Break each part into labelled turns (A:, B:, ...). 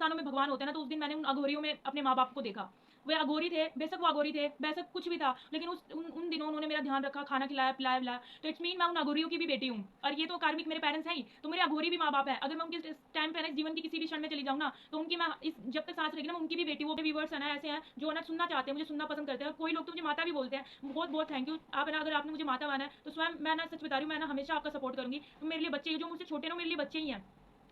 A: इंसानों में भगवान होते हैं ना, तो उस दिन मैंने उन अघोरियों में अपने माँ बाप को देखा। वे अघोरी थे, बेशक वो अघोरी थे, बेशक कुछ भी था, लेकिन उन दिनों उन्होंने मेरा ध्यान रखा, खाना खिलाया पिलाया विलाया। तो इट्स मीन मैं उन अघोरियों की भी बेटी हूँ, और ये तो कार्मिक मेरे पेरेंट्स हैं ही, तो मेरे अघोरी भी माँ बाप हैं। अगर मैं उनके टाइम पे ना जीवन की किसी भी क्षण में चली जाऊँ ना, तो उनकी मैं इस जब तक सांस रहेगी ना, उनकी भी बेटी। वो व्यूवर्स है ना ऐसे हैं जो ना सुनना चाहते हैं, मुझे सुनना पसंद करते हैं। कोई लोग तो मुझे माता भी बोलते हैं, बहुत बहुत थैंक यू आप है ना। अगर आपने मुझे माता माना है तो स्वयं मैं ना सच बता रही हूँ, मैं ना हमेशा आपका सपोर्ट करूंगी। तो मेरे लिए बच्चे जो मुझसे छोटे ना, मेरे लिए बच्चे ही हैं,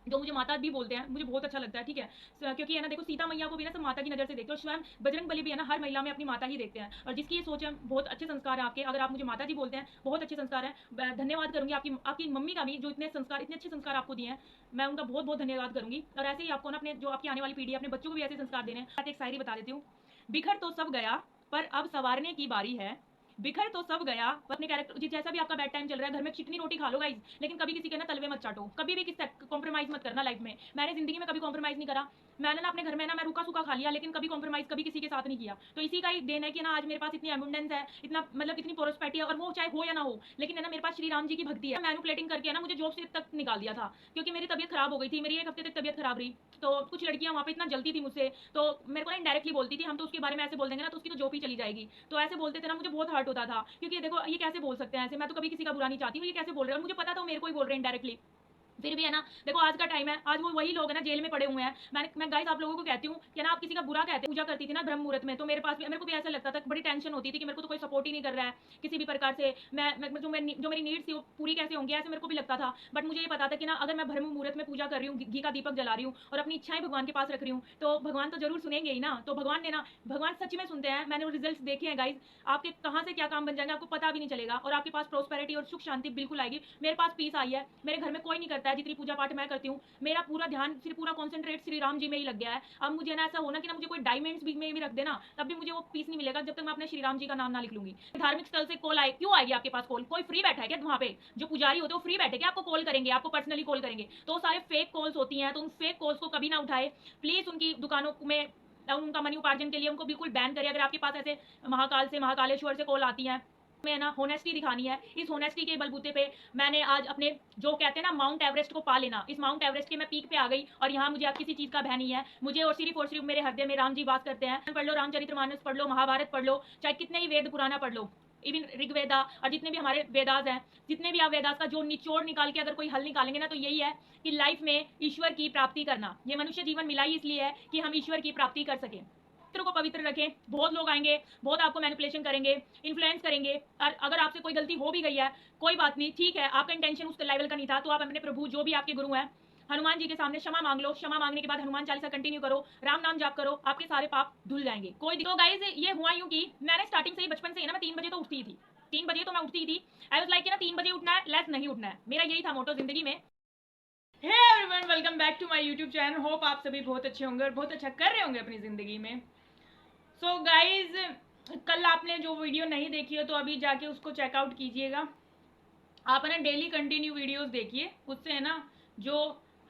A: जो मुझे माता भी बोलते हैं, मुझे बहुत अच्छा लगता है। ठीक है, क्योंकि है ना, देखो सीता मैया को भी ना सब माता की नज़र से देखते हैं, और स्वयं बजरंग बली भी है ना, हर महिला में अपनी माता ही देखते हैं। और जिसकी ये सोच है, बहुत अच्छे संस्कार है आपके। अगर आप मुझे माता जी बोलते हैं, बहुत अच्छे संस्कार है। धन्यवाद करूंगी आपकी आपकी मम्मी का भी, जो इतने संस्कार, इतने अच्छे संस्कार आपको दिए हैं। मैं उनका बहुत बहुत धन्यवाद करूंगी। और ऐसे ही आपको ना अपने जो आपकी आने वाली पीढ़ी है, अपने बच्चों को भी ऐसे संस्कार देने हैं। एक शायरी बता देती हूँ। बिखर तो सब गया, पर अब संवारने की बारी है। बिखर तो सब गया, अपने कैरेक्टर जैसा भी आपका बैड टाइम चल रहा है, घर में चिकनी रोटी खा लो गाइस, लेकिन कभी किसी के ना तलवे मत चाटो, कभी भी किसी कॉम्प्रोमाइज मत करना लाइफ में। मैंने जिंदगी में कभी कॉम्प्रोमाइज नहीं करा। मैंने ना अपने घर में ना मैं रूखा सूखा खा लिया, लेकिन कभी कॉम्प्रोमाइज कभी किसी के साथ नहीं किया। तो इसी का ही देन है कि ना आज मेरे पास इतनी अबंडेंस है, इतना मतलब इतनी प्रोस्पेरिटी है, और वो चाहे हो या ना हो, लेकिन है ना मेरे पास श्री राम जी की भक्ति है। मैनिपुलेटिंग करके है ना मुझे जॉब से तक निकाल दिया था, क्योंकि मेरी तबीयत खराब हो गई थी, मेरी एक हफ्ते तक तबीयत खराब रही। तो कुछ लड़कियां वहाँ पे इतना जलती थी मुझसे, तो मेरे को ना इनडायरेक्टली बोलती थी, हम तो उसके बारे में ऐसे बोल देंगे ना तो उसकी तो जॉब ही चली जाएगी। तो ऐसे बोलते थे ना, मुझे बहुत हर्ट होता था, क्योंकि देखो ये कैसे बोल सकते हैं ऐसे, मैं तो कभी किसी का बुरा नहीं चाहती हूँ, ये कैसे बोल रहे हैं, मुझे पता था मेरे को ही बोल रहे हैं इनडायरेक्टली। फिर भी है ना, देखो आज का टाइम है, आज वो वही लोग है ना जेल में पड़े हुए हैं। मैं गाइस आप लोगों को कहती हूँ कि ना, आप किसी का बुरा कहते, पूजा करती थी ना ब्रह्म मुहूर्त में, तो मेरे पास भी, मेरे को भी ऐसा लगता था, बड़ी टेंशन होती थी कि मेरे को तो कोई सपोर्ट ही नहीं कर रहा है किसी भी प्रकार से। जो मेरी नीड्स थी वो पूरी कैसे होंगी, ऐसे मेरे को भी लगता था। बट मुझे ये पता था कि ना, अगर मैं ब्रह्म मुहूर्त में पूजा कर रही हूँ, घी का दीपक जला रही हूँ, और अपनी इच्छाएं भगवान के पास रख रही हूँ, तो भगवान तो जरूर सुनेंगे ही ना। तो भगवान ने ना, भगवान सच में सुनते हैं, मैंने वो रिजल्ट देखे हैं गाइज। आपके कहाँ से क्या काम बन जाएंगे आपको पता भी नहीं चलेगा, और आपके पास प्रोस्पेरिटी और सुख शांति बिल्कुल आएगी। मेरे पास पीस आई है, मेरे घर में कोई नहीं करता है जितनी पूजा पाठ मैं करती हूँ। मेरा पूरा ध्यान, सिर्फ पूरा कॉन्सेंट्रेट श्री राम जी में ही लग गया है। अब मुझे ना ऐसा होना कि ना मुझे कोई डायमंड्स में भी रख देना, तब भी मुझे वो पीस नहीं मिलेगा जब तक मैं अपने श्री राम जी का नाम ना लिख लूंगी। धार्मिक स्थल से कॉल आए, क्यों आएगी आपके पास कॉल? कोई फ्री बैठा है क्या वहाँ पे? जो पुजारी होते हैं वो फ्री बैठे क्या आपको कॉल करेंगे, आपको पर्सनली कॉल करेंगे? तो सारे फेक कॉल्स होती हैं, तो उन फेक कॉल्स को कभी ना उठाए प्लीज। उनकी दुकानों में उनका मनी उपार्जन के लिए उनको बिल्कुल बैन करिए। अगर आपके पास ऐसे महाकाल से, महाकालेश्वर से कॉल आती हैं, में ना होनेस्टी दिखानी है। इस होनेस्टी के बलबूते पे मैंने आज अपने, जो कहते हैं ना माउंट एवरेस्ट को पा लेना, इस माउंट एवरेस्ट के मैं पीक पे आ गई, और यहाँ मुझे अब किसी चीज का भय नहीं है। मुझे और सिर्फ मेरे हृदय में राम जी वास करते हैं। पढ़ लो रामचरितमानस, पढ़ लो महाभारत, पढ़ लो चाहे कितने ही वेद पुराना पढ़ लो, इवन ऋग्वेदा और जितने भी हमारे वेदास हैं, जितने भी आप वेदास का जो निचोड़ निकाल के अगर कोई हल निकालेंगे ना, तो यही है कि लाइफ में ईश्वर की प्राप्ति करना। ये मनुष्य जीवन मिला ही इसलिए है कि हम ईश्वर की प्राप्ति कर सकें। चरित्र को पवित्र रखें। बहुत लोग आएंगे, बहुत आपको मैनिपुलेशन करेंगे, इन्फ्लुएंस करेंगे, और अगर आपसे कोई गलती हो भी गई है, कोई बात नहीं, ठीक है, आपका इंटेंशन उस लेवल का नहीं था, तो आप अपने प्रभु, जो भी आपके गुरु हैं, हनुमान जी के सामने क्षमा मांग लो। क्षमा मांगने के बाद हनुमान चालीसा कंटिन्यू करो, राम नाम जाप करो, आपके सारे पाप धुल जाएंगे। कोई तो गाइज ये हुआ यूं कि मैंने स्टार्टिंग से ही, बचपन से ही ना, मैं 3 बजे तो उठती ही थी। 3 बजे तो मैं उठती ही थी। आई वाज लाइक ना, 3 बजे उठना है, लेस नहीं उठना है, मेरा यही था मोटो जिंदगी में। Hey everyone, welcome back to my YouTube channel. Hope आप सभी बहुत अच्छे होंगे और बहुत अच्छा कर रहे होंगे अपनी जिंदगी में। सो गाइज, कल आपने जो वीडियो नहीं देखी हो तो अभी जाके उसको चेकआउट कीजिएगा। आप है ना डेली कंटिन्यू वीडियोस देखिए, उससे है ना जो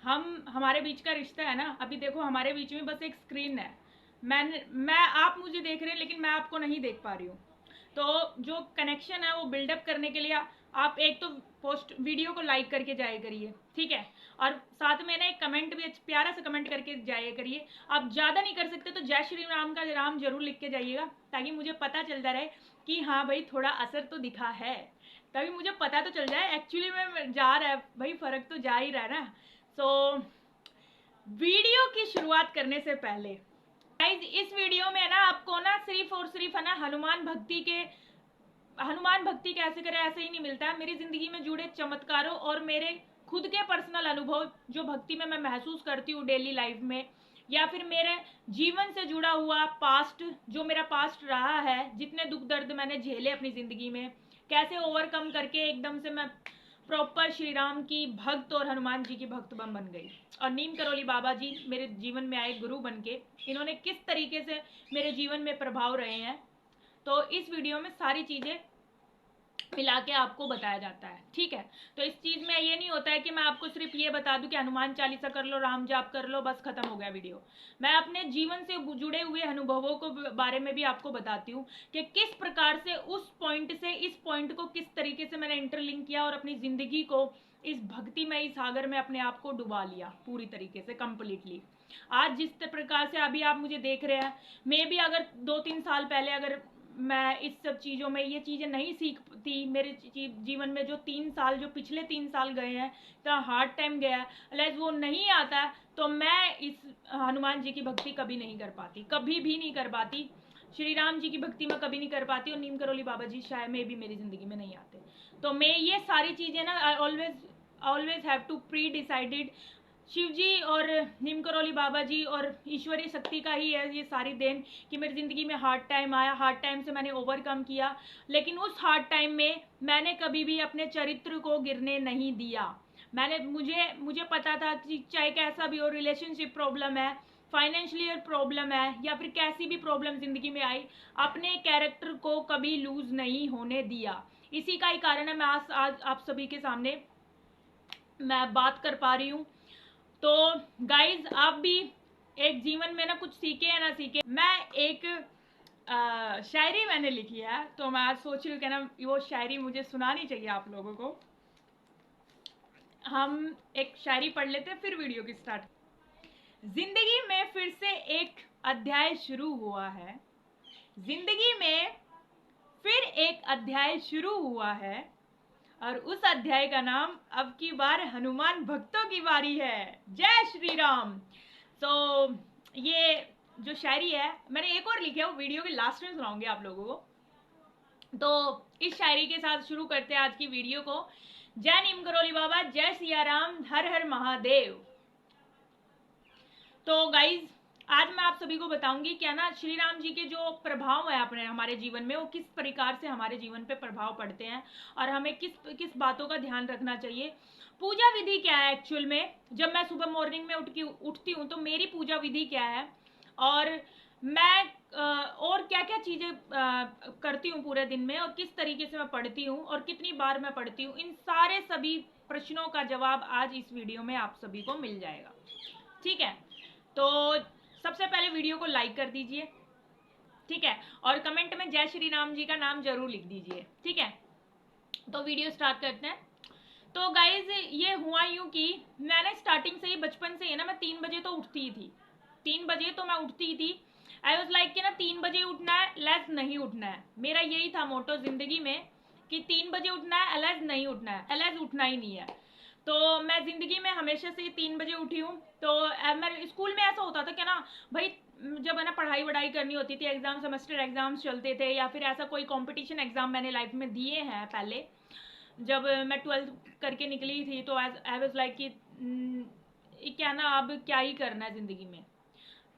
A: हमारे बीच का रिश्ता है ना, अभी देखो हमारे बीच में बस एक स्क्रीन है। मैं आप मुझे देख रहे हैं, लेकिन मैं आपको नहीं देख पा रही हूँ। तो जो कनेक्शन है वो बिल्डअप करने के लिए आप एक तो पोस्ट वीडियो को लाइक करके जाया करिए, ठीक है, और साथ में ना एक कमेंट भी प्यारा सा कमेंट करके जाया करिए। आप ज़्यादा नहीं कर सकते तो जय श्री राम का राम जरूर लिख के जाइएगा, ताकि मुझे पता चलता रहे कि हाँ भाई थोड़ा असर तो दिखा है, तभी मुझे पता तो चल जाए एक्चुअली में जा रहा है भाई, फर्क तो जा ही रहा है ना। सो वीडियो की शुरुआत करने से पहले गाइज, इस वीडियो में ना आपको ना सिर्फ और सिर्फ है ना हनुमान भक्ति कैसे करें ऐसे ही नहीं मिलता है। मेरी जिंदगी में जुड़े चमत्कारों और मेरे खुद के पर्सनल अनुभव जो भक्ति में मैं महसूस करती हूँ डेली लाइफ में, या फिर मेरे जीवन से जुड़ा हुआ पास्ट, जो मेरा पास्ट रहा है, जितने दुख दर्द मैंने झेले अपनी जिंदगी में, कैसे ओवरकम करके एकदम से मैं प्रॉपर श्री राम की भक्त और हनुमान जी की भक्त बन गई। और नीम करोली बाबा जी मेरे जीवन में आए गुरु बन के, इन्होंने किस तरीके से मेरे जीवन में प्रभाव रहे हैं, तो इस वीडियो में सारी चीज़ें मिला के आपको बताया जाता है, ठीक है। तो इस चीज़ में ये नहीं होता है कि मैं आपको सिर्फ ये बता दूं कि हनुमान चालीसा कर लो, राम जाप कर लो, बस खत्म हो गया वीडियो। मैं अपने जीवन से जुड़े हुए अनुभवों को बारे में भी आपको बताती हूँ कि किस प्रकार से उस पॉइंट से इस पॉइंट को किस तरीके से मैंने इंटरलिंक किया और अपनी जिंदगी को इस भक्तिमय सागर में अपने आप को डुबा लिया पूरी तरीके से, कंप्लीटली। आज जिस प्रकार से अभी आप मुझे देख रहे हैं, मे भी अगर 2-3 साल पहले अगर मैं इस सब चीज़ों में ये चीज़ें नहीं सीखती, मेरे जीवन में जो 3 साल, जो पिछले 3 साल गए हैं, इतना हार्ड टाइम गया है, अलाइज वो नहीं आता, तो मैं इस हनुमान जी की भक्ति कभी नहीं कर पाती, कभी भी नहीं कर पाती। श्री राम जी की भक्ति में कभी नहीं कर पाती, और नीम करोली बाबा जी शायद में भी मेरी ज़िंदगी में नहीं आते। तो मैं ये सारी चीज़ें ना, I always have to pre decided. Shiv ji और नीम करोली बाबा जी और ईश्वरीय शक्ति का ही है ये सारी देन कि मेरी ज़िंदगी में हार्ड टाइम आया, हार्ड टाइम से मैंने ओवरकम किया, लेकिन उस हार्ड टाइम में मैंने कभी भी अपने चरित्र को गिरने नहीं दिया। मुझे पता था कि चाहे कैसा भी हो, रिलेशनशिप प्रॉब्लम है, फाइनेंशियल प्रॉब्लम है, या फिर कैसी भी प्रॉब्लम ज़िंदगी में आई, अपने कैरेक्टर को कभी लूज़ नहीं होने दिया। इसी का ही कारण है मैं आज आप सभी के सामने मैं बात कर पा रही हूँ। तो गाइज, आप भी एक जीवन में ना कुछ सीखे या ना सीखे, मैं एक शायरी मैंने लिखी है, तो मैं आज सोच रही हूँ कि ना वो शायरी मुझे सुनानी चाहिए आप लोगों को। हम एक शायरी पढ़ लेते हैं, फिर वीडियो की स्टार्ट। जिंदगी में फिर से एक अध्याय शुरू हुआ है, जिंदगी में फिर एक अध्याय शुरू हुआ है, और उस अध्याय का नाम अब की बार हनुमान भक्तों की बारी है। जय श्री राम। तो ये जो शायरी है मैंने एक और लिखी है, वो वीडियो के लास्ट में सुनाऊंगी आप लोगों को। तो इस शायरी के साथ शुरू करते हैं आज की वीडियो को। जय नीम करोली बाबा, जय सिया राम, हर हर महादेव। तो गाइज, आज मैं आप सभी को बताऊंगी क्या ना श्री राम जी के जो प्रभाव है अपने हमारे जीवन में, वो किस प्रकार से हमारे जीवन पे प्रभाव पड़ते हैं, और हमें किस किस बातों का ध्यान रखना चाहिए। पूजा विधि क्या है एक्चुअल में, जब मैं सुबह मॉर्निंग में उठती हूँ तो मेरी पूजा विधि क्या है, और मैं और क्या क्या चीज़ें करती हूँ पूरे दिन में, और किस तरीके से मैं पढ़ती हूँ, और कितनी बार मैं पढ़ती हूँ, इन सारे सभी प्रश्नों का जवाब आज इस वीडियो में आप सभी को मिल जाएगा। ठीक है, तो सबसे पहले वीडियो को लाइक कर दीजिए, ठीक है, और कमेंट में जय श्री राम जी का नाम जरूर लिख दीजिए, ठीक है। तो वीडियो स्टार्ट करते हैं। तो गाइज, ये हुआ यूं कि मैंने स्टार्टिंग से ही, बचपन से ही ना, मैं 3 बजे तो उठती ही थी, 3 बजे तो मैं उठती ही थी। आई वॉज लाइक कि ना 3 बजे उठना है, लेस नहीं उठना है, मेरा यही था मोटो जिंदगी में कि 3 बजे उठना है, एलेज नहीं उठना है, एलेज उठना ही नहीं है। तो मैं ज़िंदगी में हमेशा से 3 बजे उठी हूँ। तो मैं स्कूल में ऐसा होता था कि ना भाई, जब है ना पढ़ाई वढ़ाई करनी होती थी, एग्ज़ाम, सेमेस्टर एग्ज़ाम्स चलते थे, या फिर ऐसा कोई कंपटीशन एग्ज़ाम मैंने लाइफ में दिए हैं पहले, जब मैं 12th करके निकली थी, तो आई वाज लाइक कि क्या ना अब क्या ही करना है ज़िंदगी में।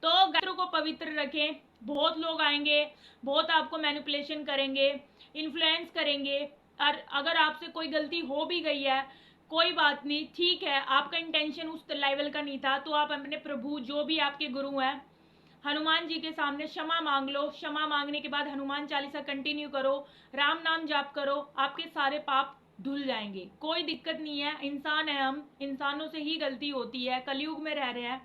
A: तो गायत्री को पवित्र रखें, बहुत लोग आएंगे, बहुत आपको मैनिपुलेशन करेंगे, इन्फ्लुएंस करेंगे, और अगर आपसे कोई गलती हो भी गई है, कोई बात नहीं, ठीक है, आपका इंटेंशन उस लेवल का नहीं था, तो आप अपने प्रभु, जो भी आपके गुरु हैं, हनुमान जी के सामने क्षमा मांग लो। क्षमा मांगने के बाद हनुमान चालीसा कंटिन्यू करो, राम नाम जाप करो, आपके सारे पाप धुल जाएंगे, कोई दिक्कत नहीं है। इंसान है हम, इंसानों से ही गलती होती है, कलयुग में रह रहे हैं,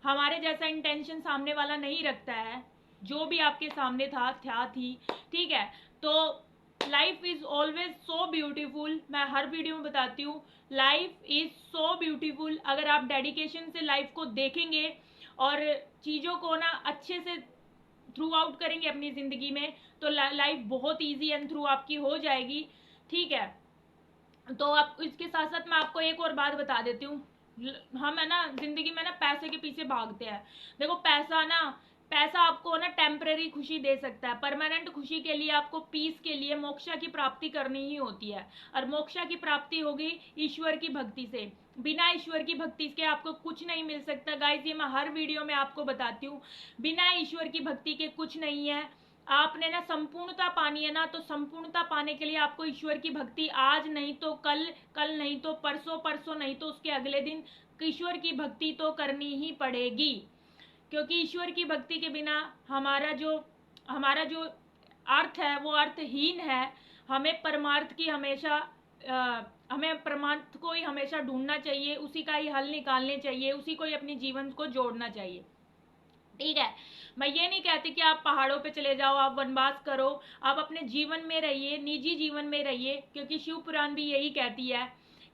A: हमारे जैसा इंटेंशन सामने वाला नहीं रखता है, जो भी आपके सामने था थी, ठीक है। तो life is always so beautiful, मैं हर वीडियो में बताती हूँ, लाइफ इज़ सो ब्यूटीफुल। अगर आप डेडिकेशन से लाइफ को देखेंगे और चीज़ों को ना अच्छे से थ्रू आउट करेंगे अपनी ज़िंदगी में, तो लाइफ बहुत ईजी एंड थ्रू आपकी हो जाएगी, ठीक है। तो आप इसके साथ साथ मैं आपको एक और बात बता देती हूँ, हम है ना ज़िंदगी में ना पैसे के पीछे भागते हैं। देखो, पैसा आपको ना टेम्परेरी खुशी दे सकता है, परमानेंट खुशी के लिए आपको पीस के लिए मोक्षा की प्राप्ति करनी ही होती है, और मोक्षा की प्राप्ति होगी ईश्वर की भक्ति से। बिना ईश्वर की भक्ति के आपको कुछ नहीं मिल सकता गाइस, ये मैं हर वीडियो में आपको बताती हूँ, बिना ईश्वर की भक्ति के कुछ नहीं है। आपने ना संपूर्णता पानी है ना, तो संपूर्णता पाने के लिए आपको ईश्वर की भक्ति आज नहीं तो कल, कल नहीं तो परसों, परसों नहीं तो उसके अगले दिन ईश्वर की भक्ति तो करनी ही पड़ेगी, क्योंकि ईश्वर की भक्ति के बिना हमारा जो अर्थ है वो अर्थहीन है। हमें परमार्थ की हमेशा हमें परमार्थ को ही हमेशा ढूंढना चाहिए, उसी का ही हल निकालने चाहिए, उसी को ही अपने जीवन को जोड़ना चाहिए, ठीक है। मैं ये नहीं कहती कि आप पहाड़ों पे चले जाओ, आप वनवास करो, आप अपने जीवन में रहिए, निजी जीवन में रहिए, क्योंकि शिव पुराण भी यही कहती है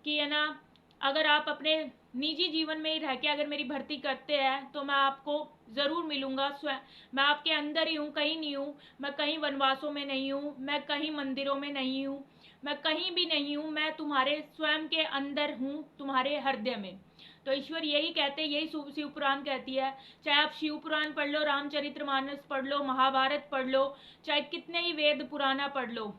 A: कि है ना, अगर आप अपने निजी जीवन में ही रह के अगर मेरी भर्ती करते हैं तो मैं आपको ज़रूर मिलूंगा। स्वयं मैं आपके अंदर ही हूँ, कहीं नहीं हूँ। मैं कहीं वनवासों में नहीं हूँ, मैं कहीं मंदिरों में नहीं हूँ, मैं कहीं भी नहीं हूँ। मैं तुम्हारे स्वयं के अंदर हूँ, तुम्हारे हृदय में। तो ईश्वर यही कहते, यही शिव पुराण कहती है। चाहे आप शिव पुराण पढ़ लो, रामचरितमानस पढ़ लो, महाभारत पढ़ लो, चाहे कितने ही वेद पुराना पढ़ लो,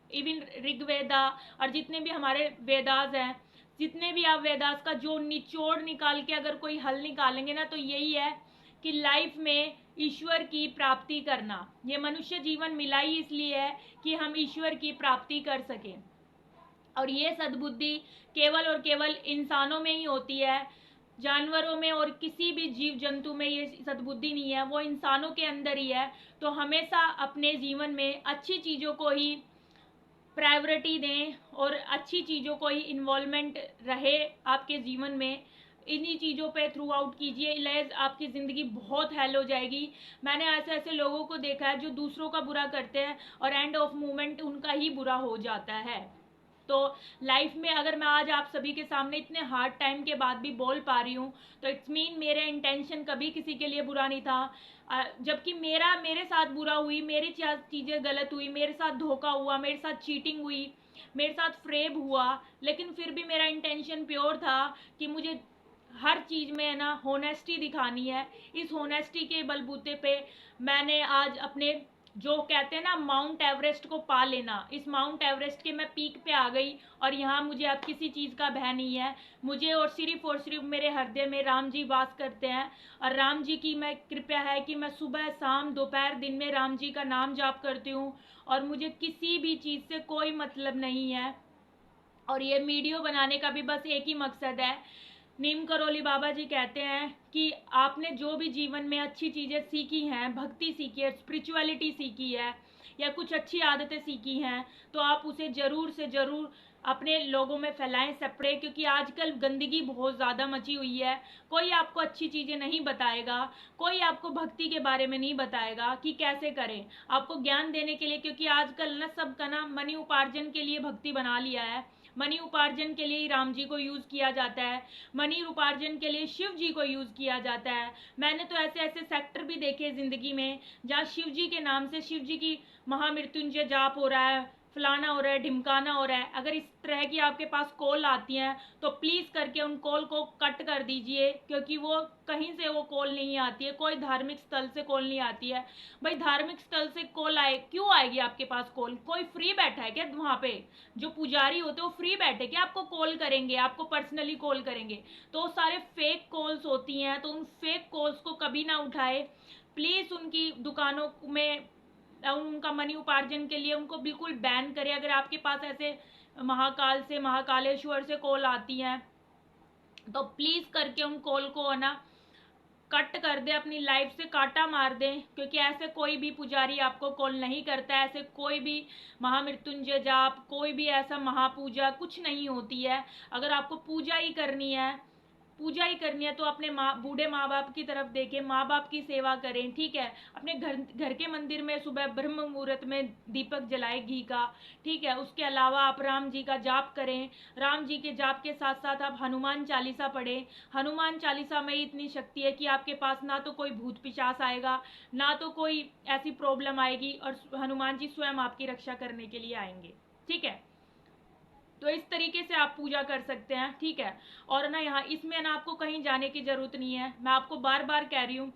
A: इवन ऋग्वेदा और जितने भी हमारे वेदास हैं, जितने भी आप वेदास का जो निचोड़ निकाल के अगर कोई हल निकालेंगे ना, तो यही है कि लाइफ में ईश्वर की प्राप्ति करना। ये मनुष्य जीवन मिला ही इसलिए है कि हम ईश्वर की प्राप्ति कर सकें, और ये सद्बुद्धि केवल और केवल इंसानों में ही होती है। जानवरों में और किसी भी जीव जंतु में ये सद्बुद्धि नहीं है, वो इंसानों के अंदर ही है। तो हमेशा अपने जीवन में अच्छी चीज़ों को ही प्रायोरिटी दें और अच्छी चीज़ों को ही इन्वॉल्वमेंट रहे आपके जीवन में। इन्हीं चीज़ों पे थ्रू आउट कीजिए, इलाज आपकी ज़िंदगी बहुत हेल हो जाएगी। मैंने ऐसे ऐसे लोगों को देखा है जो दूसरों का बुरा करते हैं और एंड ऑफ मोमेंट उनका ही बुरा हो जाता है। तो लाइफ में अगर मैं आज आप सभी के सामने इतने हार्ड टाइम के बाद भी बोल पा रही हूँ, तो इट्स मीन मेरे इंटेंशन कभी किसी के लिए बुरा नहीं था। जबकि मेरे साथ बुरा हुई, मेरी चीज़ें गलत हुई, मेरे साथ धोखा हुआ, मेरे साथ चीटिंग हुई, मेरे साथ फ्रेब हुआ, लेकिन फिर भी मेरा इंटेंशन प्योर था कि मुझे हर चीज़ में है ना होनेस्टी दिखानी है। इस होनेस्टी के बलबूते पे मैंने आज अपने जो कहते हैं ना माउंट एवरेस्ट को पा लेना, इस माउंट एवरेस्ट के मैं पीक पे आ गई और यहाँ मुझे अब किसी चीज़ का भय नहीं है। मुझे और सिर्फ मेरे हृदय में राम जी वास करते हैं, और राम जी की मैं कृपया है कि मैं सुबह शाम दोपहर दिन में राम जी का नाम जाप करती हूँ, और मुझे किसी भी चीज़ से कोई मतलब नहीं है। और ये वीडियो बनाने का भी बस एक ही मकसद है। नीम करोली बाबा जी कहते हैं कि आपने जो भी जीवन में अच्छी चीज़ें सीखी हैं, भक्ति सीखी है, स्पिरिचुअलिटी सीखी है, या कुछ अच्छी आदतें सीखी हैं, तो आप उसे ज़रूर से ज़रूर अपने लोगों में फैलाएं, सेपरेट। क्योंकि आजकल गंदगी बहुत ज़्यादा मची हुई है। कोई आपको अच्छी चीज़ें नहीं बताएगा, कोई आपको भक्ति के बारे में नहीं बताएगा कि कैसे करें, आपको ज्ञान देने के लिए। क्योंकि आजकल ना सब का ना मनी उपार्जन के लिए भक्ति बना लिया है। मनी उपार्जन के लिए ही राम जी को यूज़ किया जाता है, मनी उपार्जन के लिए शिव जी को यूज़ किया जाता है। मैंने तो ऐसे ऐसे सेक्टर भी देखे ज़िंदगी में जहाँ शिव जी के नाम से शिव जी की महामृत्युंजय जाप हो रहा है, फलाना हो रहा है, ढिमकाना हो रहा है। अगर इस तरह की आपके पास कॉल आती हैं तो प्लीज़ करके उन कॉल को कट कर दीजिए, क्योंकि वो कहीं से वो कॉल नहीं आती है, कोई धार्मिक स्थल से कॉल नहीं आती है। भाई धार्मिक स्थल से कॉल आए क्यों आएगी आपके पास कॉल? कोई फ्री बैठा है क्या वहाँ पे? जो पुजारी होते हैं वो फ्री बैठे क्या आपको कॉल करेंगे, आपको पर्सनली कॉल करेंगे? तो सारे फेक कॉल्स होती हैं, तो उन फेक कॉल्स को कभी ना उठाए प्लीज़। उनकी दुकानों में उनका मनी उपार्जन के लिए उनको बिल्कुल बैन करें। अगर आपके पास ऐसे महाकाल से, महाकालेश्वर से कॉल आती हैं, तो प्लीज़ करके उन कॉल को है ना कट कर दे, अपनी लाइफ से कांटा मार दें। क्योंकि ऐसे कोई भी पुजारी आपको कॉल नहीं करता है, ऐसे कोई भी महामृत्युंजय जाप, कोई भी ऐसा महापूजा कुछ नहीं होती है। अगर आपको पूजा ही करनी है, पूजा ही करनी है, तो अपने बूढ़े माँ बाप की तरफ देखें, माँ बाप की सेवा करें, ठीक है। अपने घर के मंदिर में सुबह ब्रह्म मुहूर्त में दीपक जलाए घी का, ठीक है। उसके अलावा आप राम जी का जाप करें, राम जी के जाप के साथ साथ आप हनुमान चालीसा पढ़ें। हनुमान चालीसा में इतनी शक्ति है कि आपके पास ना तो कोई भूत पिशाच आएगा, ना तो कोई ऐसी प्रॉब्लम आएगी, और हनुमान जी स्वयं आपकी रक्षा करने के लिए आएंगे, ठीक है। तो इस तरीके से आप पूजा कर सकते हैं, ठीक है। और ना यहाँ इसमें ना आपको कहीं जाने की ज़रूरत नहीं है। मैं आपको बार बार कह रही हूँ,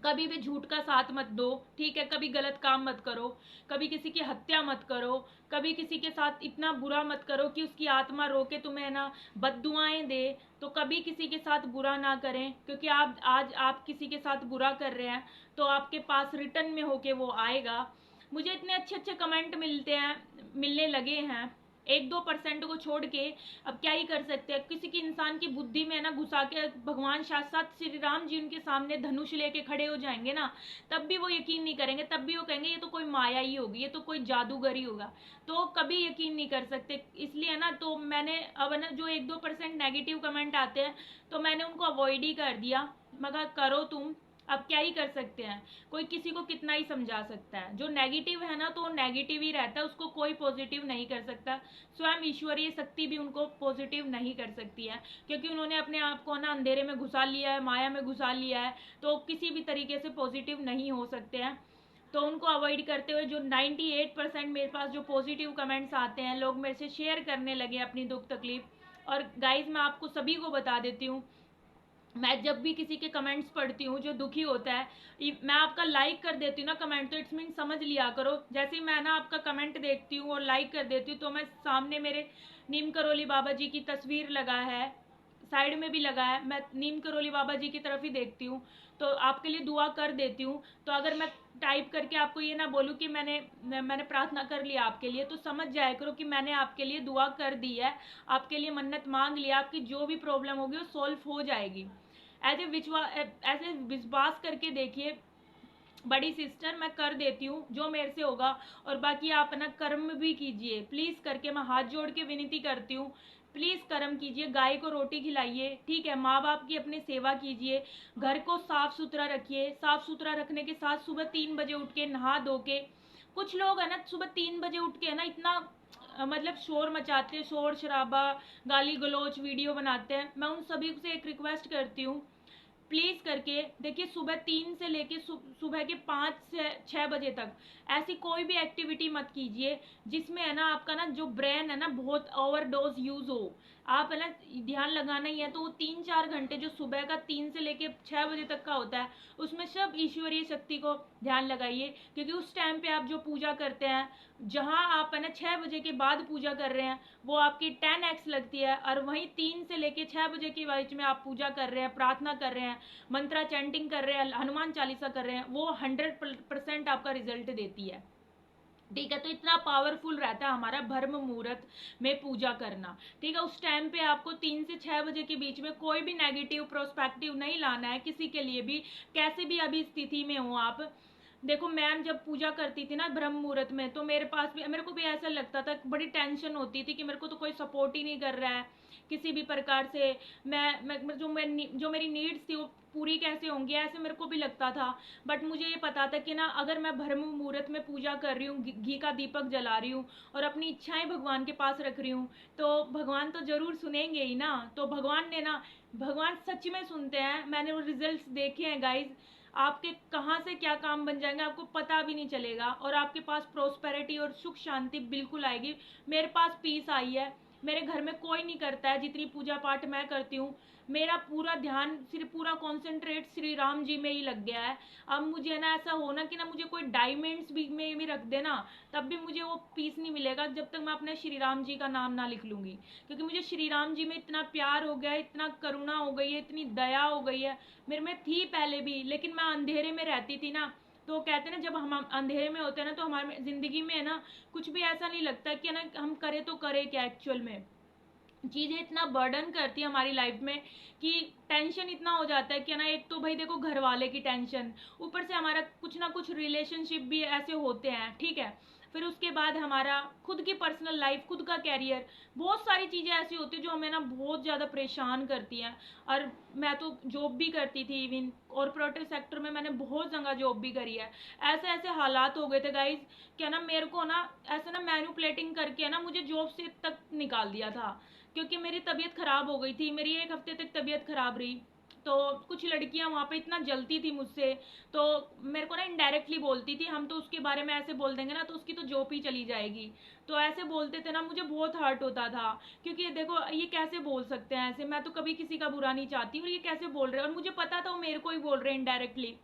A: कभी भी झूठ का साथ मत दो, ठीक है। कभी गलत काम मत करो, कभी किसी की हत्या मत करो, कभी किसी के साथ इतना बुरा मत करो कि उसकी आत्मा रो के तुम्हें ना बद्दुआएं दे। तो कभी किसी के साथ बुरा ना करें, क्योंकि आज आप किसी के साथ बुरा कर रहे हैं तो आपके पास रिटर्न में होके वो आएगा। मुझे इतने अच्छे अच्छे कमेंट मिलने लगे हैं, 1-2% को छोड़ के। अब क्या ही कर सकते हैं, किसी की इंसान की बुद्धि में ना घुसा के भगवान साक्षात श्री राम जी उनके सामने धनुष लेके खड़े हो जाएंगे ना, तब भी वो यकीन नहीं करेंगे, तब भी वो कहेंगे ये तो कोई माया ही होगी, ये तो कोई जादूगर ही होगा। तो कभी यकीन नहीं कर सकते, इसलिए ना तो मैंने अब ना जो 1-2% नेगेटिव कमेंट आते हैं तो मैंने उनको अवॉइड ही कर दिया। मगर करो तुम, अब क्या ही कर सकते हैं, कोई किसी को कितना ही समझा सकता है। जो नेगेटिव है ना तो वो नेगेटिव ही रहता है, उसको कोई पॉजिटिव नहीं कर सकता। स्वयं ईश्वरीय शक्ति भी उनको पॉजिटिव नहीं कर सकती है, क्योंकि उन्होंने अपने आप को ना अंधेरे में घुसा लिया है, माया में घुसा लिया है, तो किसी भी तरीके से पॉजिटिव नहीं हो सकते हैं। तो उनको अवॉइड करते हुए जो 98% मेरे पास जो पॉजिटिव कमेंट्स आते हैं, लोग मेरे से शेयर करने लगे अपनी दुख तकलीफ। और गाइज मैं आपको सभी को बता देती हूँ, मैं जब भी किसी के कमेंट्स पढ़ती हूँ जो दुखी होता है, मैं आपका लाइक कर देती हूँ ना कमेंट, तो इट्स मीन समझ लिया करो, जैसे ही मैं ना आपका कमेंट देखती हूँ और लाइक कर देती हूँ, तो मैं सामने मेरे नीम करोली बाबा जी की तस्वीर लगा है, साइड में भी लगा है, मैं नीम करोली बाबा जी की तरफ ही देखती हूँ, तो आपके लिए दुआ कर देती हूँ। तो अगर मैं टाइप करके आपको ये ना बोलूँ कि मैंने प्रार्थना कर लिया आपके लिए, तो समझ जाया करो कि मैंने आपके लिए दुआ कर दी है, आपके लिए मन्नत मांग लिया, आपकी जो भी प्रॉब्लम होगी वो सॉल्व हो जाएगी। एज ए विश्वास करके देखिए बड़ी सिस्टर, मैं कर देती हूँ जो मेरे से होगा, और बाकी आप ना कर्म भी कीजिए प्लीज़ करके, मैं हाथ जोड़ के विनती करती हूँ, प्लीज़ कर्म कीजिए, गाय को रोटी खिलाइए, ठीक है, माँ बाप की अपनी सेवा कीजिए, घर को साफ सुथरा रखिए, साफ सुथरा रखने के साथ सुबह 3 बजे उठ के नहा धो के, कुछ लोग है ना सुबह 3 बजे उठ के है ना इतना मतलब शोर मचाते हैं, शोर शराबा, गाली गलोच वीडियो बनाते हैं। मैं उन सभी से एक रिक्वेस्ट करती हूँ, प्लीज़ करके देखिए, सुबह 3 से लेके सुबह के 5 से 6 बजे तक ऐसी कोई भी एक्टिविटी मत कीजिए जिसमें है ना आपका ना जो ब्रेन है ना बहुत ओवरडोज यूज़ हो। आप है ना ध्यान लगाना ही है तो वो 3-4 घंटे जो सुबह का 3 से लेके 6 बजे तक का होता है, उसमें सब ईश्वरीय शक्ति को ध्यान लगाइए, क्योंकि उस टाइम पे आप जो पूजा करते हैं, जहाँ आप है ना 6 बजे के बाद पूजा कर रहे हैं, वो आपकी 10x लगती है, और वहीं 3 से लेके 6 बजे के बीच में आप पूजा कर रहे हैं, प्रार्थना कर रहे हैं, मंत्रा चैंटिंग कर रहे हैं, हनुमान चालीसा कर रहे हैं, वो 100% आपका रिजल्ट देती है। ठीक है, तो इतना पावरफुल रहता है हमारा ब्रह्म मुहूर्त में पूजा करना। ठीक है, उस टाइम पे आपको 3 से 6 बजे के बीच में कोई भी नेगेटिव प्रोस्पेक्टिव नहीं लाना है किसी के लिए भी, कैसे भी अभी स्थिति में हो आप। देखो मैं जब पूजा करती थी ना ब्रह्म मुहूर्त में, तो मेरे को भी ऐसा लगता था, बड़ी टेंशन होती थी कि मेरे को तो कोई सपोर्ट ही नहीं कर रहा है किसी भी प्रकार से। जो मेरी नीड्स थी वो पूरी कैसे होंगी, ऐसे मेरे को भी लगता था। बट मुझे ये पता था कि ना अगर मैं ब्रह्म मुहूर्त में पूजा कर रही हूँ, घी का दीपक जला रही हूँ और अपनी इच्छाएं भगवान के पास रख रही हूँ, तो भगवान तो जरूर सुनेंगे ही ना। तो भगवान सच में सुनते हैं, मैंने वो रिजल्ट्स देखे हैं गाइज। आपके कहाँ से क्या काम बन जाएंगे आपको पता भी नहीं चलेगा, और आपके पास प्रोस्पेरिटी और सुख शांति बिल्कुल आएगी। मेरे पास पीस आई है, मेरे घर में कोई नहीं करता है जितनी पूजा पाठ मैं करती हूँ। मेरा पूरा ध्यान सिर्फ पूरा कॉन्सेंट्रेट श्री राम जी में ही लग गया है। अब मुझे ना ऐसा होना कि ना मुझे कोई डायमंड्स भी रख देना, तब भी मुझे वो पीस नहीं मिलेगा जब तक मैं अपने श्री राम जी का नाम ना लिख लूँगी, क्योंकि मुझे श्री राम जी में इतना प्यार हो गया है, इतना करुणा हो गई है, इतनी दया हो गई है। मेरे में थी पहले भी, लेकिन मैं अंधेरे में रहती थी ना, तो कहते हैं ना जब हम अंधेरे में होते हैं ना तो हमारे ज़िंदगी में है ना कुछ भी ऐसा नहीं लगता कि ना हम करें तो करें क्या। एक्चुअल में चीज़ें इतना बर्डन करती है हमारी लाइफ में कि टेंशन इतना हो जाता है कि ना, एक तो भाई देखो घर वाले की टेंशन, ऊपर से हमारा कुछ ना कुछ रिलेशनशिप भी ऐसे होते हैं, ठीक है, फिर उसके बाद हमारा खुद की पर्सनल लाइफ, खुद का कैरियर, बहुत सारी चीज़ें ऐसी होती है जो हमें ना बहुत ज़्यादा परेशान करती हैं। और मैं तो जॉब भी करती थी, इवन कॉरपोरेटिव सेक्टर में मैंने बहुत जगह जॉब भी करी है। ऐसे ऐसे हालात हो गए थे गाइज, क्या ना मेरे को ना ऐसे ना मैनिपुलेटिंग करके ना मुझे जॉब से तक निकाल दिया था, क्योंकि मेरी तबीयत ख़राब हो गई थी, मेरी 1 हफ्ते तक तबीयत ख़राब रही। तो कुछ लड़कियां वहाँ पे इतना जलती थी मुझसे, तो मेरे को ना इनडायरेक्टली बोलती थी, हम तो उसके बारे में ऐसे बोल देंगे ना तो उसकी तो जॉब ही चली जाएगी। तो ऐसे बोलते थे ना, मुझे बहुत हर्ट होता था, क्योंकि देखो ये कैसे बोल सकते हैं ऐसे, मैं तो कभी किसी का बुरा नहीं चाहती, और ये कैसे बोल रहे हैं, और मुझे पता था वो मेरे को ही बोल रहे हैं इनडायरेक्टली।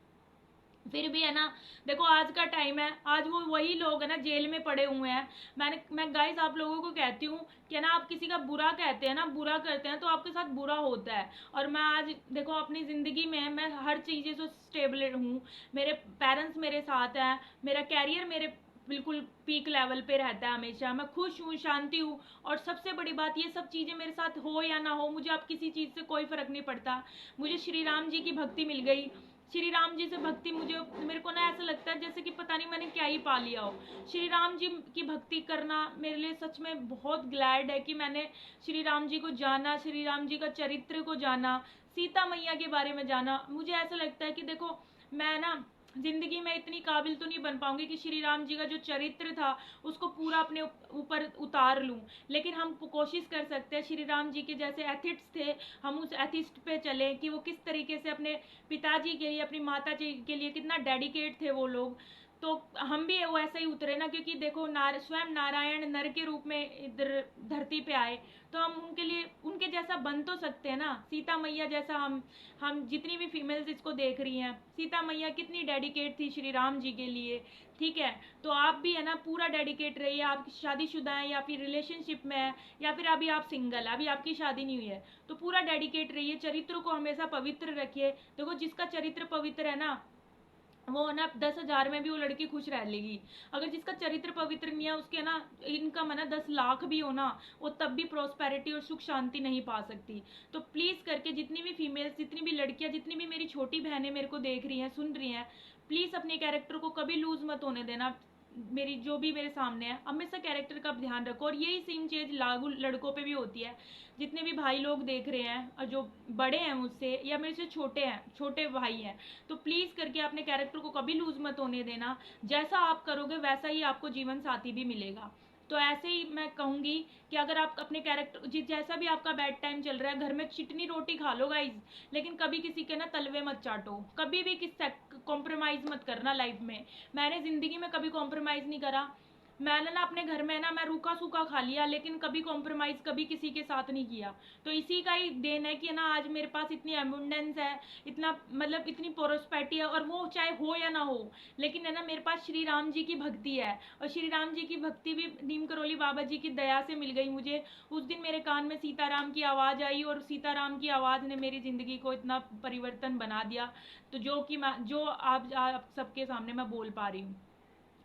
A: फिर भी है ना, देखो आज का टाइम है, आज वो वही लोग है ना जेल में पड़े हुए हैं। मैं गाइस आप लोगों को कहती हूँ कि ना आप किसी का बुरा कहते हैं ना, बुरा करते हैं तो आपके साथ बुरा होता है। और मैं आज देखो अपनी ज़िंदगी में मैं हर चीज़ें से स्टेबल हूँ, मेरे पेरेंट्स मेरे साथ हैं, मेरा कैरियर मेरे बिल्कुल पीक लेवल पे रहता है हमेशा, मैं खुश हूँ, शांति हूँ। और सबसे बड़ी बात, ये सब चीज़ें मेरे साथ हो या ना हो, मुझे अब किसी चीज़ से कोई फ़र्क नहीं पड़ता। मुझे श्री राम जी की भक्ति मिल गई, श्री राम जी से भक्ति मुझे, मेरे को ना ऐसा लगता है जैसे कि पता नहीं मैंने क्या ही पा लिया हो। श्री राम जी की भक्ति करना मेरे लिए सच में बहुत ग्लैड है कि मैंने श्री राम जी को जाना, श्री राम जी का चरित्र को जाना, सीता मैया के बारे में जाना। मुझे ऐसा लगता है कि देखो, मैं ना जिंदगी में इतनी काबिल तो नहीं बन पाऊंगी कि श्री राम जी का जो चरित्र था उसको पूरा अपने ऊपर उतार लूं, लेकिन हम कोशिश कर सकते हैं श्री राम जी के जैसे एथिट्स थे, हम उस एथिस्ट पे चले कि वो किस तरीके से अपने पिताजी के लिए, अपनी माता जी के लिए कितना डेडिकेट थे वो लोग। तो हम भी वैसे ही उतरे ना, क्योंकि देखो स्वयं नारायण नर के रूप में इधर धरती पे आए, तो हम उनके लिए उनके जैसा बन तो सकते हैं ना, सीता मैया जैसा। हम जितनी भी फीमेल्स इसको देख रही हैं, सीता मैया कितनी डेडिकेट थी श्री राम जी के लिए, ठीक है। तो आप भी है ना पूरा डेडिकेट रहिए। आप शादीशुदा हैं या फिर रिलेशनशिप में है, या फिर अभी आप सिंगल, अभी आपकी शादी नहीं हुई है, तो पूरा डेडिकेट रहिए, चरित्र को हमेशा पवित्र रखिए। देखो जिसका चरित्र पवित्र है ना, वो ना 10,000 में भी वो लड़की खुश रह लेगी। अगर जिसका चरित्र पवित्र नहीं है, उसके ना इनकम है ना 10 लाख भी हो ना, वो तब भी प्रॉस्पेरिटी और सुख शांति नहीं पा सकती। तो प्लीज़ करके जितनी भी फीमेल्स, जितनी भी लड़कियां, जितनी भी मेरी छोटी बहनें मेरे को देख रही हैं, सुन रही हैं, प्लीज़ अपने कैरेक्टर को कभी लूज मत होने देना। मेरी जो भी मेरे सामने है, हमेशा कैरेक्टर का ध्यान रखो। और यही सेम चीज़ लागू लड़कों पे भी होती है। जितने भी भाई लोग देख रहे हैं और जो बड़े हैं मुझसे या मेरे से छोटे हैं, छोटे भाई हैं, तो प्लीज़ करके अपने कैरेक्टर को कभी लूज मत होने देना। जैसा आप करोगे वैसा ही आपको जीवन साथी भी मिलेगा। तो ऐसे ही मैं कहूँगी कि अगर आप अपने कैरेक्टर जैसा भी आपका बैड टाइम चल रहा है, घर में चिटनी रोटी खा लो गाइज, लेकिन कभी किसी के ना तलवे मत चाटो, कभी भी किस कॉम्प्रोमाइज़ मत करना लाइफ में। मैंने ज़िंदगी में कभी कॉम्प्रोमाइज़ नहीं करा। मैंने ना अपने घर में ना मैं रूखा सूखा खा लिया, लेकिन कभी कॉम्प्रोमाइज़ कभी किसी के साथ नहीं किया। तो इसी का ही देन है कि ना आज मेरे पास इतनी एबुंडेंस है, इतना मतलब इतनी प्रोस्पेरिटी है, और वो चाहे हो या ना हो, लेकिन है ना मेरे पास श्री राम जी की भक्ति है। और श्री राम जी की भक्ति भी नीम करोली बाबा जी की दया से मिल गई मुझे। उस दिन मेरे कान में सीताराम की आवाज़ आई, और सीताराम की आवाज़ ने मेरी ज़िंदगी को इतना परिवर्तन बना दिया। तो जो आप सबके सामने मैं बोल पा रही हूँ।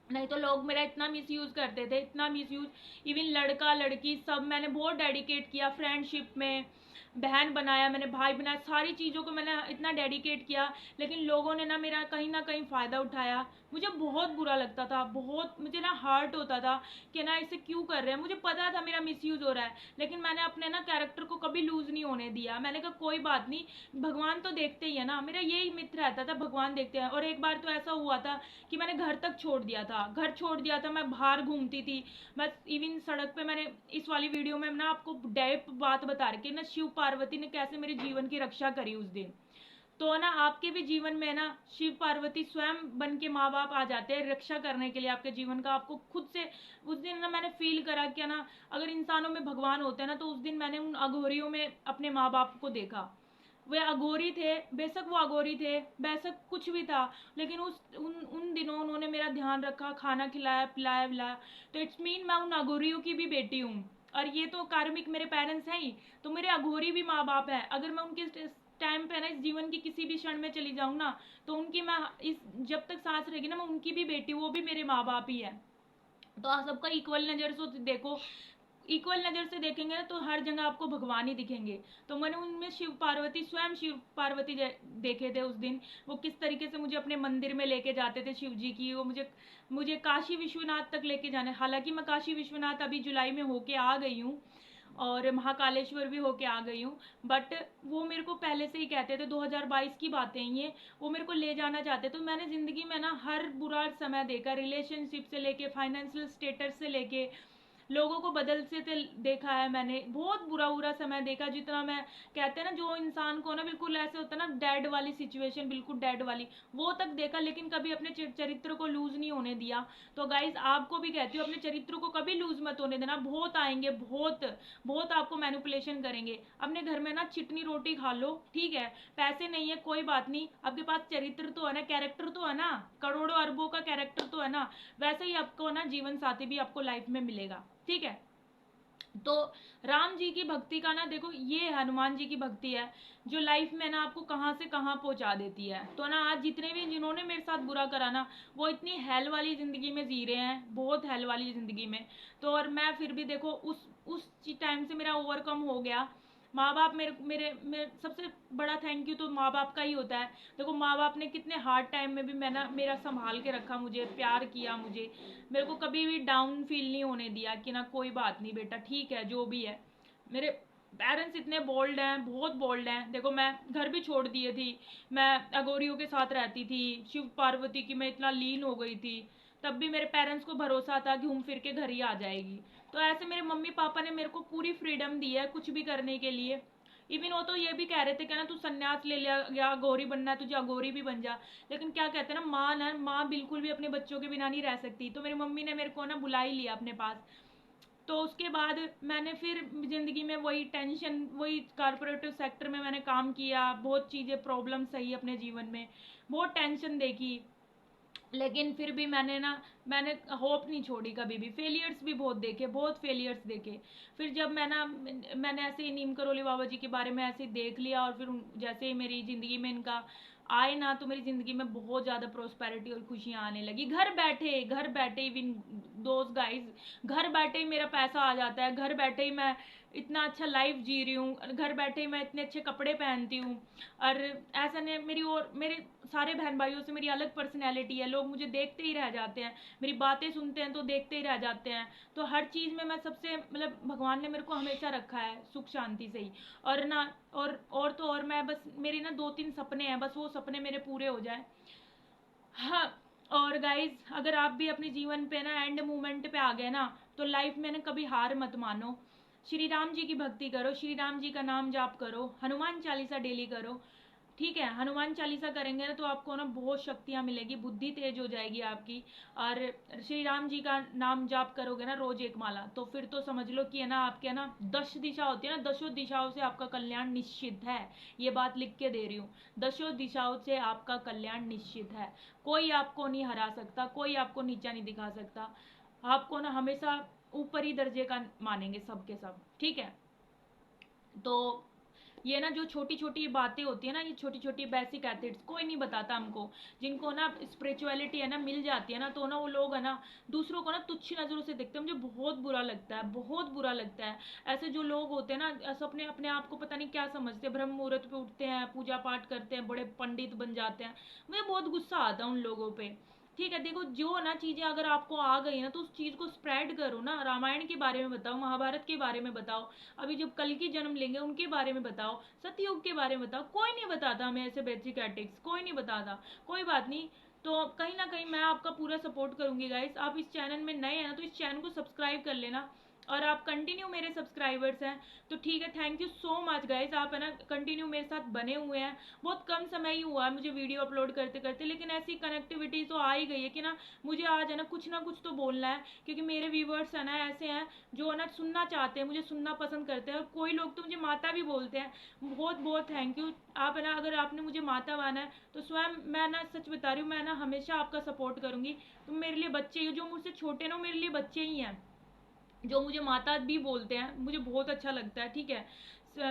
A: नहीं तो लोग मेरा इतना मिसयूज़ करते थे, इतना मिसयूज़, इवन लड़का लड़की सब मैंने बहुत डेडिकेट किया फ्रेंडशिप में। बहन बनाया मैंने, भाई बनाया, सारी चीज़ों को मैंने इतना डेडिकेट किया, लेकिन लोगों ने ना कहीं फ़ायदा उठाया। मुझे बहुत बुरा लगता था, बहुत मुझे ना हर्ट होता था कि ना इसे क्यों कर रहे हैं। मुझे पता था मेरा मिसयूज़ हो रहा है, लेकिन मैंने अपने ना कैरेक्टर को कभी लूज़ नहीं होने दिया। मैंने कहा कोई बात नहीं, भगवान तो देखते ही है ना, मेरा यही मित्र रहता था, भगवान देखते हैं। और एक बार तो ऐसा हुआ था कि मैंने घर तक छोड़ दिया था, घर छोड़ दिया था, मैं बाहर घूमती थी, मैं इवन सड़क पे। मैंने इस वाली वीडियो में ना आपको डेप बात बता रही ना, शिव पार्वती ने कैसे मेरे जीवन की रक्षा करी उस दिन। तो ना आपके भी जीवन में ना शिव पार्वती स्वयं बन के माँ बाप आ जाते हैं रक्षा करने के लिए आपके जीवन का, आपको खुद से। उस दिन ना मैंने फील करा कि ना अगर इंसानों में भगवान होते हैं ना, तो उस दिन मैंने उन अघोरियों में अपने माँ बाप को देखा। वे अघोरी थे, बेशक वो अघोरी थे, बेशक कुछ भी था, लेकिन उन उन दिनों उन्होंने मेरा ध्यान रखा, खाना खिलाया पिलाया विलाया। तो इट्स मीन मैं उन अघोरियों की भी बेटी हूँ। और ये तो कार्मिक मेरे पेरेंट्स हैं ही, तो मेरे अघोरी भी माँ बाप हैं। अगर मैं उनके टाइम पे ना इस जीवन की किसी भी क्षण में चली जाऊँ ना, तो उनकी मैं इस जब तक सांस रहेगी ना, मैं उनकी भी बेटी, वो भी मेरे माँ बाप ही है। तो आप सबका इक्वल नज़र से देखो, इक्वल नज़र से देखेंगे ना, तो हर जगह आपको भगवान ही दिखेंगे। तो मैंने उनमें शिव पार्वती, स्वयं शिव पार्वती देखे थे उस दिन। वो किस तरीके से मुझे अपने मंदिर में लेके जाते थे शिव जी की, वो मुझे मुझे काशी विश्वनाथ तक लेके जाने। हालांकि मैं काशी विश्वनाथ अभी जुलाई में होके आ गई हूँ, और महाकालेश्वर भी होके आ गई हूँ, बट वो मेरे को पहले से ही कहते थे, 2022 की बातें हैं ये, वो मेरे को ले जाना चाहते। तो मैंने ज़िंदगी में ना हर बुरा समय देखा, रिलेशनशिप से लेके फाइनेंशियल स्टेटस से लेके लोगों को बदलते थे देखा है मैंने, बहुत बुरा बुरा समय देखा। जितना मैं कहते हैं ना, जो इंसान को ना बिल्कुल ऐसे होता है ना डेड वाली सिचुएशन, बिल्कुल डेड वाली, वो तक देखा, लेकिन कभी अपने चरित्र को लूज नहीं होने दिया। तो गाइज आपको भी कहती हूँ, अपने चरित्र को कभी लूज मत होने देना। बहुत आएंगे, बहुत बहुत आपको मैनिपुलेशन करेंगे। अपने घर में ना चिटनी रोटी खा लो, ठीक है, पैसे नहीं है कोई बात नहीं, आपके पास चरित्र तो है ना, कैरेक्टर तो है ना, करोड़ों अरबों का कैरेक्टर तो है ना, वैसे ही आपको ना जीवन साथी भी आपको लाइफ में मिलेगा, ठीक है। तो राम जी की भक्ति का ना देखो, ये हनुमान जी की भक्ति है जो लाइफ में ना आपको कहाँ से कहाँ पहुँचा देती है। तो ना आज जितने भी जिन्होंने मेरे साथ बुरा करा ना, वो इतनी हेल वाली ज़िंदगी में जी रहे हैं, बहुत हेल वाली ज़िंदगी में। तो और मैं फिर भी देखो उस टाइम से मेरा ओवरकम हो गया। माँ बाप मेरे मेरे मेरे सबसे बड़ा थैंक यू तो माँ बाप का ही होता है। देखो माँ बाप ने कितने हार्ड टाइम में भी मेरा संभाल के रखा, मुझे प्यार किया, मुझे मेरे को कभी भी डाउन फील नहीं होने दिया कि ना कोई बात नहीं बेटा, ठीक है जो भी है। मेरे पेरेंट्स इतने बोल्ड हैं, बहुत बोल्ड हैं। देखो मैं घर भी छोड़ दिए थी, मैं अगोरियों के साथ रहती थी, शिव पार्वती की मैं इतना लीन हो गई थी, तब भी मेरे पेरेंट्स को भरोसा था कि घूम फिर के घर ही आ जाएगी। तो ऐसे मेरे मम्मी पापा ने मेरे को पूरी फ्रीडम दी है कुछ भी करने के लिए। इवन वो तो ये भी कह रहे थे कि ना तू संन्यास ले लिया या अघोरी बनना है तुझे, अघोरी भी बन जा। लेकिन क्या कहते हैं ना, माँ ना, माँ बिल्कुल भी अपने बच्चों के बिना नहीं रह सकती। तो मेरी मम्मी ने मेरे को ना बुला ही लिया अपने पास। तो उसके बाद मैंने फिर ज़िंदगी में वही टेंशन, वही कॉरपोरेटिव सेक्टर में मैंने काम किया, बहुत चीज़ें प्रॉब्लम सही अपने जीवन में, बहुत टेंशन देखी। लेकिन फिर भी मैंने होप नहीं छोड़ी कभी भी। फेलियर्स भी बहुत देखे, बहुत फेलियर्स देखे। फिर जब मैंने ऐसे ही नीम करोली बाबा जी के बारे में ऐसे ही देख लिया, और फिर जैसे ही मेरी ज़िंदगी में इनका आए ना, तो मेरी ज़िंदगी में बहुत ज़्यादा प्रोस्पेरिटी और खुशियाँ आने लगी। घर बैठे इवन दोस्त गाइज, घर बैठे ही मेरा पैसा आ जाता है, घर बैठे ही मैं इतना अच्छा लाइफ जी रही हूँ, घर बैठे ही मैं इतने अच्छे कपड़े पहनती हूँ। और ऐसा नहीं, मेरे सारे बहन भाइयों से मेरी अलग पर्सनैलिटी है, लोग मुझे देखते ही रह जाते हैं, मेरी बातें सुनते हैं तो देखते ही रह जाते हैं। तो हर चीज़ में मैं सबसे मतलब भगवान ने मेरे को हमेशा रखा है सुख शांति से ही। और ना और तो और मैं बस, मेरी ना 2-3 सपने हैं, बस वो सपने मेरे पूरे हो जाए। हाँ। और गाइज, अगर आप भी अपने जीवन पे ना एंड मोमेंट पे आ गए ना, तो लाइफ में ना कभी हार मत मानो। श्री राम जी की भक्ति करो, श्री राम जी का नाम जाप करो, हनुमान चालीसा डेली करो। ठीक है, हनुमान चालीसा करेंगे ना तो आपको ना बहुत शक्तियाँ मिलेगी, बुद्धि तेज हो जाएगी आपकी। और श्री राम जी का नाम जाप करोगे ना रोज एक माला, तो फिर तो समझ लो कि है ना, आपके है ना 10 दिशा होती है ना, 10 दिशाओं से आपका कल्याण निश्चित है। ये बात लिख के दे रही हूँ, 10 दिशाओं से आपका कल्याण निश्चित है। कोई आपको नहीं हरा सकता, कोई आपको नीचा नहीं दिखा सकता। आपको ना हमेशा ऊपर ही दर्जे का मानेंगे सबके सब, ठीक है। तो ये ना जो छोटी छोटी बातें होती है ना, ये छोटी छोटी बेसिक एथिड्स कोई नहीं बताता हमको। जिनको ना स्पिरिचुअलिटी है ना मिल जाती है ना, तो ना वो लोग है ना दूसरों को ना तुच्छ नज़रों से देखते हैं। मुझे बहुत बुरा लगता है, बहुत बुरा लगता है। ऐसे जो लोग होते हैं ना, ऐसे अपने अपने आप को पता नहीं क्या समझते हैं, ब्रह्म मुहूर्त पे उठते हैं, पूजा पाठ करते हैं, बड़े पंडित बन जाते हैं। मुझे बहुत गुस्सा आता है उन लोगों पे। ठीक है, देखो जो ना चीज़ें अगर आपको आ गई ना, तो उस चीज़ को स्प्रेड करो ना, रामायण के बारे में बताओ, महाभारत के बारे में बताओ, अभी जब कल की जन्म लेंगे उनके बारे में बताओ, सतयुग के बारे में बताओ। कोई नहीं बताता हमें ऐसे बेसिक एटिक्स, कोई नहीं बताता। कोई बात नहीं। तो कहीं ना कहीं मैं आपका पूरा सपोर्ट करूंगी गाइस। आप इस चैनल में नए हैं ना, तो इस चैनल को सब्सक्राइब कर लेना। और आप कंटिन्यू मेरे सब्सक्राइबर्स हैं, तो ठीक है, thank you so much guys. आप है ना कंटिन्यू मेरे साथ बने हुए हैं। बहुत कम समय ही हुआ है मुझे वीडियो अपलोड करते करते, लेकिन ऐसी कनेक्टिविटी तो आ ही गई है कि ना मुझे आज है ना कुछ तो बोलना है। क्योंकि मेरे व्यूवर्स है ना ऐसे हैं जो ना सुनना चाहते हैं, मुझे सुनना पसंद करते हैं। और कोई लोग तो मुझे माता भी बोलते हैं। बहुत बहुत थैंक यू। आप है ना, अगर आपने मुझे माता माना है, तो स्वयं मैं ना सच बता रही हूँ, मैं ना हमेशा आपका सपोर्ट करूँगी। तुम मेरे लिए बच्चे ही हो, जो मुझसे छोटे ना मेरे लिए बच्चे ही हैं। जो मुझे माता भी बोलते हैं, मुझे बहुत अच्छा लगता है, ठीक है।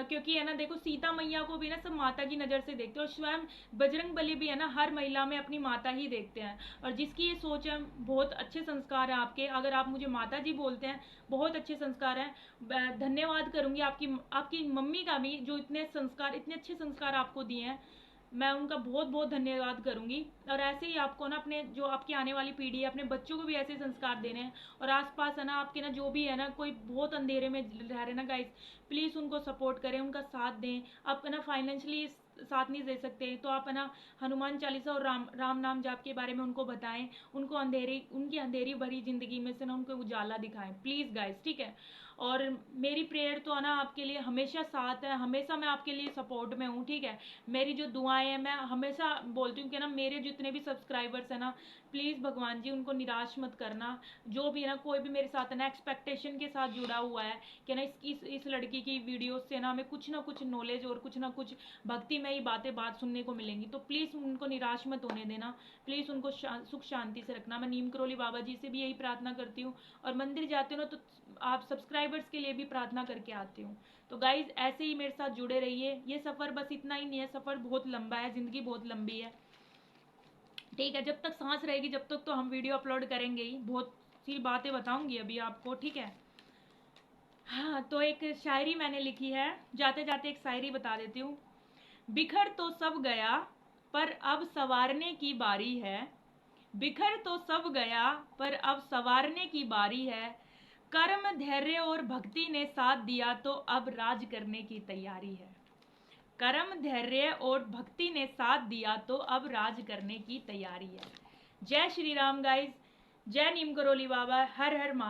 A: क्योंकि है ना देखो, सीता मैया को भी ना सब माता की नज़र से देखते हैं, और स्वयं बजरंग बली भी है ना हर महिला में अपनी माता ही देखते हैं। और जिसकी ये सोच है, बहुत अच्छे संस्कार हैं आपके। अगर आप मुझे माता जी बोलते हैं, बहुत अच्छे संस्कार हैं। धन्यवाद करूँगी आपकी आपकी मम्मी का भी, जो इतने संस्कार, इतने अच्छे संस्कार आपको दिए हैं। मैं उनका बहुत बहुत धन्यवाद करूँगी। और ऐसे ही आपको ना अपने जो आपकी आने वाली पीढ़ी है, अपने बच्चों को भी ऐसे संस्कार देने हैं। और आसपास है ना आपके ना जो भी है ना, कोई बहुत अंधेरे में रह रहे ना गाइस, प्लीज़ उनको सपोर्ट करें, उनका साथ दें। आप है ना फाइनेंशियली साथ नहीं दे सकते, तो आप है ना हनुमान चालीसा और राम राम नाम जाप के बारे में उनको बताएं। उनको अंधेरी, उनकी अंधेरी भरी ज़िंदगी में से ना उनको उजाला दिखाएं, प्लीज़ गाइस, ठीक है। और मेरी प्रेयर तो है ना आपके लिए हमेशा साथ है, हमेशा मैं आपके लिए सपोर्ट में हूँ, ठीक है। मेरी जो दुआएं हैं, मैं हमेशा बोलती हूँ कि ना मेरे जितने भी सब्सक्राइबर्स हैं ना, प्लीज़ भगवान जी उनको निराश मत करना। जो भी है ना, कोई भी मेरे साथ है ना एक्सपेक्टेशन के साथ जुड़ा हुआ है कि ना इस लड़की की वीडियोस से ना हमें कुछ ना कुछ नॉलेज और कुछ ना कुछ भक्ति में ही बात सुनने को मिलेंगी, तो प्लीज़ उनको निराश मत होने देना। प्लीज़ उनको सुख शांति से रखना। मैं नीम करोली बाबा जी से भी यही प्रार्थना करती हूँ। और मंदिर जाते हो ना, तो आप सब्सक्राइबर्स के लिए भी प्रार्थना करके आती हूँ। तो गाइज ऐसे ही मेरे साथ जुड़े रहिए। ये सफ़र बस इतना ही नहीं है, सफ़र बहुत लंबा है, ज़िंदगी बहुत लंबी है, ठीक है। जब तक सांस रहेगी, जब तक तो हम वीडियो अपलोड करेंगे ही, बहुत सी बातें बताऊंगी अभी आपको, ठीक है। हाँ, तो एक शायरी मैंने लिखी है, जाते जाते एक शायरी बता देती हूँ। बिखर तो सब गया, पर अब संवारने की बारी है। बिखर तो सब गया, पर अब संवारने की बारी है। कर्म, धैर्य और भक्ति ने साथ दिया तो अब राज करने की तैयारी है। कर्म, धैर्य और भक्ति ने साथ दिया तो अब राज करने की तैयारी है। जय श्री राम गाइस, जय नीम करोली बाबा, हर हर महादेव।